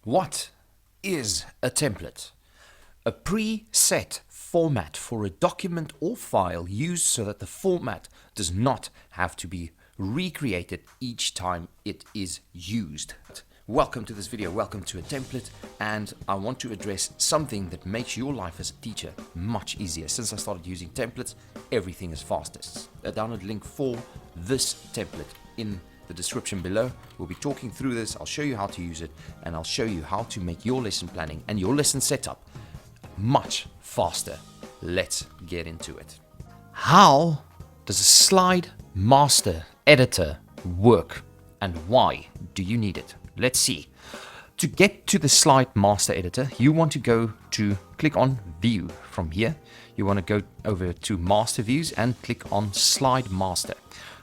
What is a template? A preset format for a document or file used so that the format does not have to be recreated each time it is used. Welcome to this video, welcome to a template, and I want to address something that makes your life as a teacher much easier. Since I started using templates, everything is faster. A download link for this template in the description below. We'll be talking through this. I'll show you how to use it, and I'll show you how to make your lesson planning and your lesson setup much faster. Let's get into it. How does a slide master editor work, and why do you need it? Let's see. To get to the slide master editor, you want to click on view from here. You want to go over to master views and click on slide master.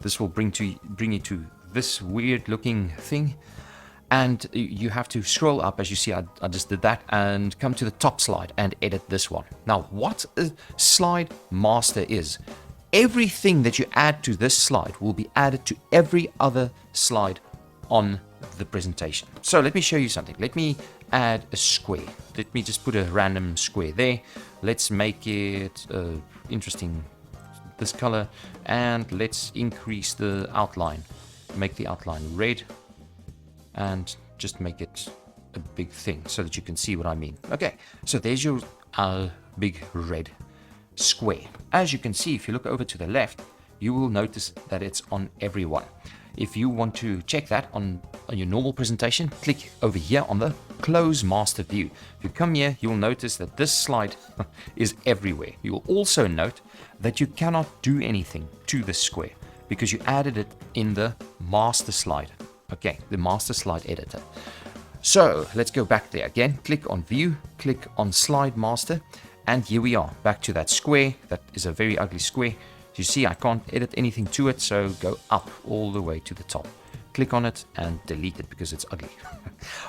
This will bring you to this weird looking thing, and you have to scroll up. As you see, I just did that, and come to the top slide and edit this one. Now, what a slide master is, everything that you add to this slide will be added to every other slide on the presentation. So let me show you something. Let me add a square. Let me just put a random square there. Let's make it interesting, this color, and let's increase the outline. Make the outline red and just make it a big thing so that you can see what I mean. Okay, so there's your big red square. As you can see, if you look over to the left, you will notice that it's on every one. If you want to check that on your normal presentation, click over here on the close master view. If you come here, you'll notice that this slide is everywhere. You will also note that you cannot do anything to this square because you added it in the master slide. Okay, the master slide editor. So let's go back there again. Click on view, click on slide master, and here we are back to that square. That is a very ugly square. You see, I can't edit anything to it, so go up all the way to the top. Click on it and delete it because it's ugly.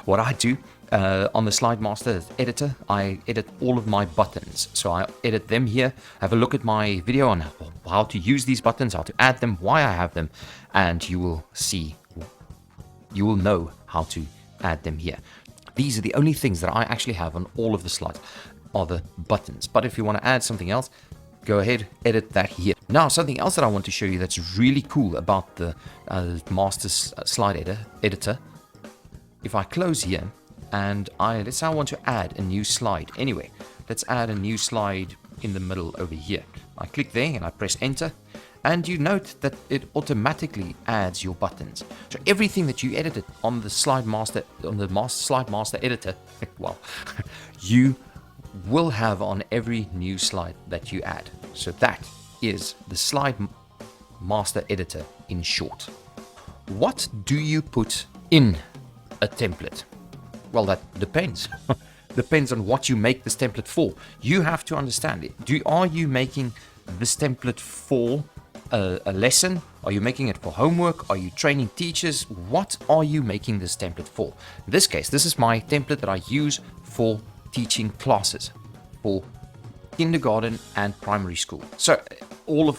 What I do on the slide master editor, I edit all of my buttons. So I edit them here. Have a look at my video on how to use these buttons, how to add them, why I have them, and you will see, you will know how to add them here. These are the only things that I actually have on all of the slides are the buttons. But if you want to add something else, go ahead, edit that here. Now, something else that I want to show you that's really cool about the master slide editor. If I close here and let's say I want to add a new slide. Anyway, let's add a new slide in the middle over here. I click there and I press enter, and you note that it automatically adds your buttons. So everything that you edited on the slide master, slide master editor, well, you will have on every new slide that you add. So that is the slide master editor in short. What do you put in a template? Well, that depends. Depends on what you make this template for. You have to understand it. Are you making this template for a lesson? Are you making it for homework? Are you training teachers? What are you making this template for? In this case, this is my template that I use for teaching classes for kindergarten and primary school. So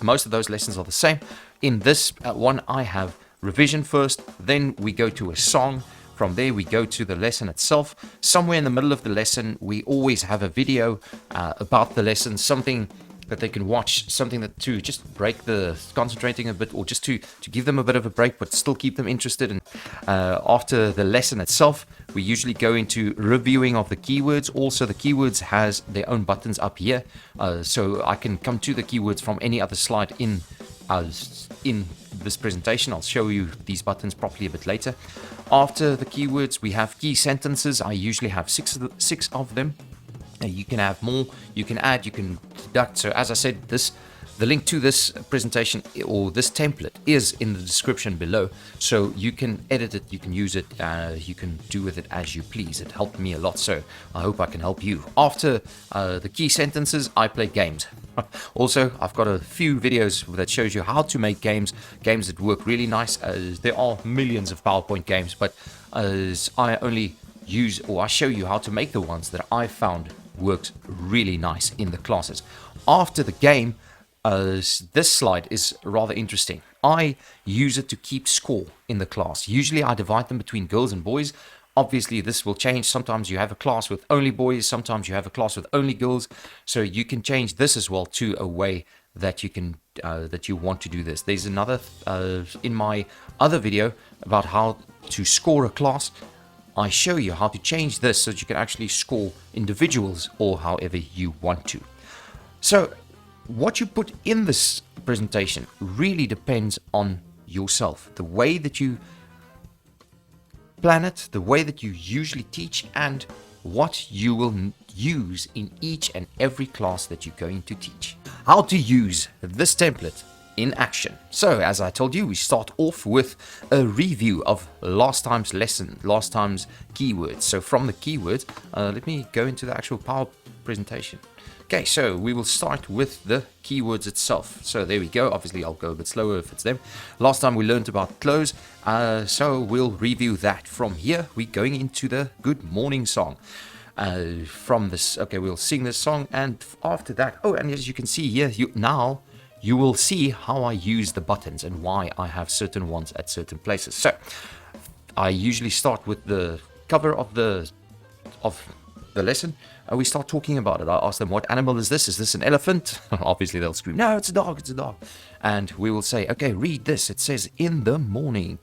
most of those lessons are the same. In this one, I have revision first, then we go to a song. From there, we go to the lesson itself. Somewhere in the middle of the lesson, we always have a video about the lesson, something that they can watch, something that to just break the concentrating a bit, or just to give them a bit of a break, but still keep them interested. And after the lesson itself, we usually go into reviewing of the keywords. Also, the keywords has their own buttons up here, so I can come to the keywords from any other slide in this presentation. I'll show you these buttons properly a bit later. After the keywords, we have key sentences. I usually have six of them. You can have more, you can add, you can deduct. So as I said, the link to this presentation or this template is in the description below. So you can edit it, you can use it, you can do with it as you please. It helped me a lot, so I hope I can help you. After the key sentences, I play games. Also, I've got a few videos that shows you how to make games that work really nice. There are millions of PowerPoint games, but I only use, or I show you how to make the ones that I found works really nice in the classes. After the game, this slide is rather interesting. I use it to keep score in the class. Usually I divide them between girls and boys. Obviously, this will change. Sometimes you have a class with only boys, sometimes you have a class with only girls. So you can change this as well to a way that you can that you want to do this. There's another in my other video about how to score a class. I show you how to change this so that you can actually score individuals or however you want to. So what you put in this presentation really depends on yourself, the way that you plan it, the way that you usually teach, and what you will use in each and every class that you're going to teach. How to use this template in action. So as I told you, we start off with a review of last time's lesson, last time's keywords. So from the keywords, let me go into the actual Power presentation. Okay, so we will start with the keywords itself. So there we go. Obviously, I'll go a bit slower if it's them. Last time we learned about close, so we'll review that. From here, we're going into the good morning song. From this, okay, we'll sing this song, and after that, oh, and as you can see here, you will see how I use the buttons and why I have certain ones at certain places. So I usually start with the cover of the lesson. We start talking about it. I ask them, what animal is this? Is this an elephant? Obviously they'll scream, no, it's a dog, it's a dog. And we will say, okay, read this. It says in the morning.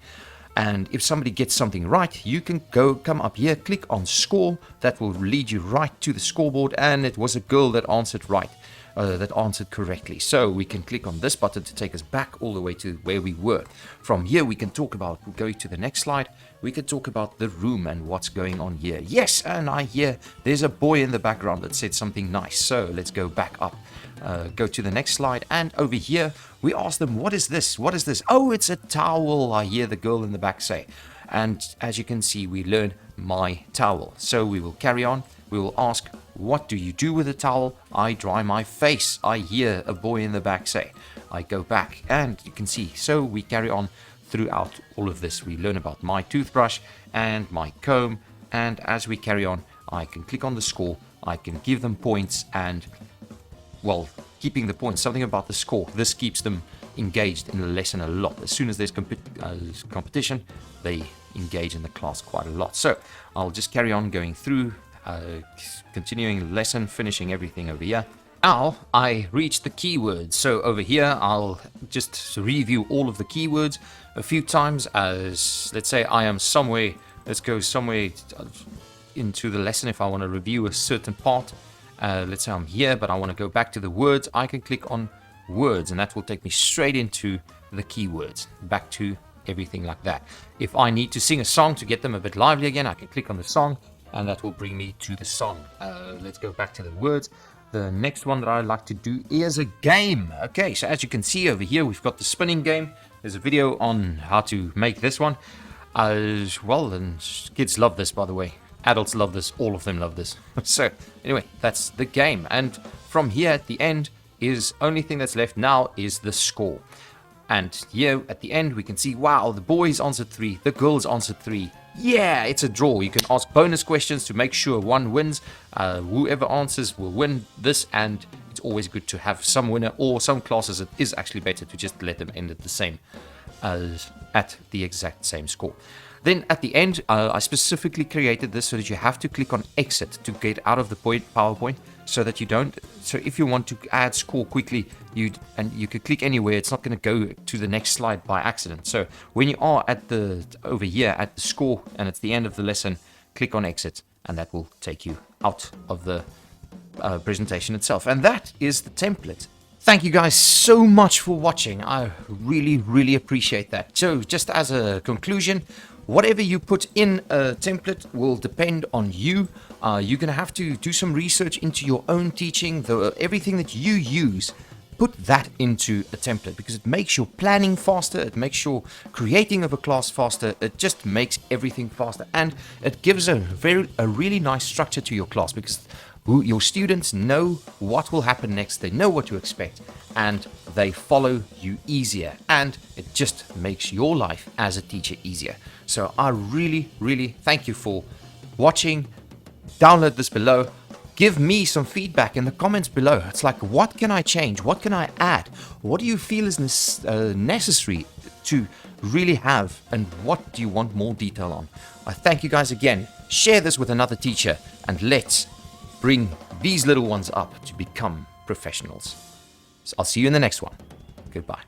And if somebody gets something right, you can come up here, click on score. That will lead you right to the scoreboard. And it was a girl that answered right. That answered correctly. So we can click on this button to take us back all the way to where we were. From here we can talk about, we'll go to the next slide, we can talk about the room and what's going on here. Yes, and I hear there's a boy in the background that said something nice. So let's go back up, go to the next slide, and over here we ask them, what is this? What is this? Oh, it's a towel, I hear the girl in the back say. And as you can see, we learn my towel. So we will carry on. We will ask, what do you do with a towel? I dry my face, I hear a boy in the back say. I go back, and you can see, so we carry on throughout all of this. We learn about my toothbrush and my comb, and as we carry on, I can click on the score, I can give them points, and, well, keeping the points, something about the score, this keeps them engaged in the lesson a lot. As soon as there's competition, they engage in the class quite a lot. So I'll just carry on going through, continuing lesson, finishing everything over here. Now I reached the keywords. So over here I'll just review all of the keywords a few times. As let's say I am somewhere, let's go somewhere into the lesson. If I want to review a certain part, let's say I'm here but I want to go back to the words, I can click on words and that will take me straight into the keywords, back to everything like that. If I need to sing a song to get them a bit lively again, I can click on the song and that will bring me to the song. Let's go back to the words. The next one that I like to do is a game. Okay, so as you can see over here, we've got the spinning game. There's a video on how to make this one. Well, and kids love this, by the way. Adults love this. All of them love this. So anyway, that's the game. And from here at the end is only thing that's left now is the score. And here at the end, we can see, wow, the boys answered 3, the girls answered 3. Yeah, it's a draw. You can ask bonus questions to make sure one wins. Whoever answers will win this, and it's always good to have some winner, or some classes it is actually better to just let them end at the same, at the exact same score. Then at the end, I specifically created this so that you have to click on exit to get out of the PowerPoint, so that you don't. So if you want to add score quickly, you could click anywhere. It's not going to go to the next slide by accident. So when you are at over here at the score and it's the end of the lesson, click on exit, and that will take you out of the presentation itself. And that is the template. Thank you guys so much for watching. I really appreciate that. So just as a conclusion, whatever you put in a template will depend on you. You're going to have to do some research into your own teaching. Everything that you use, put that into a template, because it makes your planning faster. It makes your creating of a class faster. It just makes everything faster. And it gives a really nice structure to your class, because your students know what will happen next. They know what to expect, and they follow you easier. And it just makes your life as a teacher easier. So I really thank you for watching. Download this below. Give me some feedback in the comments below. It's like, what can I change? What can I add? What do you feel is necessary to really have, and what do you want more detail on? I thank you guys again. Share this with another teacher, and let's bring these little ones up to become professionals. So I'll see you in the next one. Goodbye.